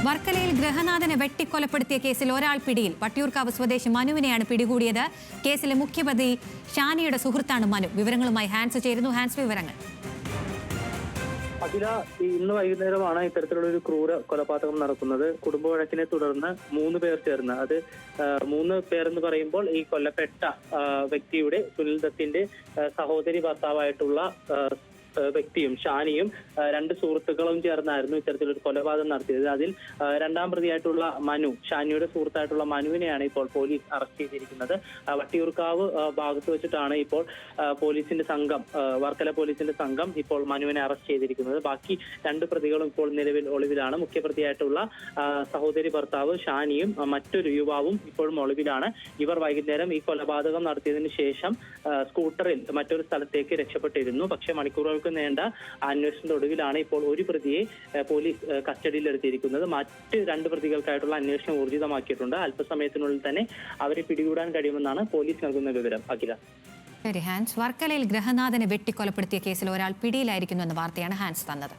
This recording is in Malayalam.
വർക്കലയിൽ ഗൃഹനാഥനെ വെട്ടിക്കൊലപ്പെടുത്തിയ കേസിൽ ഒരാൾ പിടിയിൽ. വട്ടിയൂർക്കാവ് സ്വദേശി മനുവിനെയാണ് പിടികൂടിയത്. കേസിലെ മുഖ്യപ്രതി ഷാനിയുടെ സുഹൃത്താണ് മനു. വിവരങ്ങളുമായി ഹാൻസ് ചേരുന്നു. ഹാൻസ്, വിവരങ്ങൾ. അഖില, ഇന്ന് വൈകുന്നേരമാണ് ഇത്തരത്തിലുള്ള ഒരു ക്രൂര കൊലപാതകം നടക്കുന്നത്. കുടുംബ വഴക്കിനെ തുടർന്ന് 3 പേർ ചേർന്ന്, അത് 3 പേരെന്ന് പറയുമ്പോൾ ഈ കൊല്ലപ്പെട്ട വ്യക്തിയുടെ സുനിൽ ദത്തിന്റെ സഹോദരി ഭർത്താവായിട്ടുള്ള വ്യക്തിയും ഷാനിയും 2 സുഹൃത്തുക്കളും ചേർന്നായിരുന്നു ഇത്തരത്തിലൊരു കൊലപാതകം നടത്തിയത്. അതിൽ 2ാം പ്രതിയായിട്ടുള്ള മനു, ഷാനിയുടെ സുഹൃത്തായിട്ടുള്ള മനുവിനെയാണ് ഇപ്പോൾ പോലീസ് അറസ്റ്റ് ചെയ്തിരിക്കുന്നത്. വട്ടിയൂർക്കാവ് ഭാഗത്ത് വെച്ചിട്ടാണ് ഇപ്പോൾ പോലീസിന്റെ സംഘം, വർക്കല പോലീസിന്റെ സംഘം ഇപ്പോൾ മനുവിനെ അറസ്റ്റ് ചെയ്തിരിക്കുന്നത്. ബാക്കി 2 പ്രതികളും ഇപ്പോൾ നിലവിൽ ഒളിവിലാണ്. മുഖ്യപ്രതിയായിട്ടുള്ള സഹോദരി ഭർത്താവ് ഷാനിയും മറ്റൊരു യുവാവും ഇപ്പോഴും ഒളിവിലാണ്. ഇവർ വൈകുന്നേരം ഈ കൊലപാതകം നടത്തിയതിനു ശേഷം സ്കൂട്ടറിൽ മറ്റൊരു സ്ഥലത്തേക്ക് രക്ഷപ്പെട്ടിരുന്നു. പക്ഷേ മണിക്കൂറുകൾ നീണ്ട അന്വേഷണത്തിന്റെ ഒടുവിലാണ് ഇപ്പോൾ ഒരു പ്രതിയെ പോലീസ് കസ്റ്റഡിയിലെടുത്തിരിക്കുന്നത്. മറ്റ് 2 പ്രതികൾക്കായിട്ടുള്ള അന്വേഷണം ഊർജിതമാക്കിയിട്ടുണ്ട്. അല്പസമയത്തിനുള്ളിൽ തന്നെ അവരെ പിടികൂടാൻ കഴിയുമെന്നാണ് പോലീസ് നൽകുന്ന വിവരം. അഖില. ശരി ഹാൻസ്, വർക്കലയിൽ ഗൃഹനാഥനെ വെട്ടിക്കൊലപ്പെടുത്തിയ കേസിൽ ഒരാൾ പിടിയിലായിരിക്കുന്നു എന്ന വാർത്തയാണ് ഹാൻസ് തന്നത്.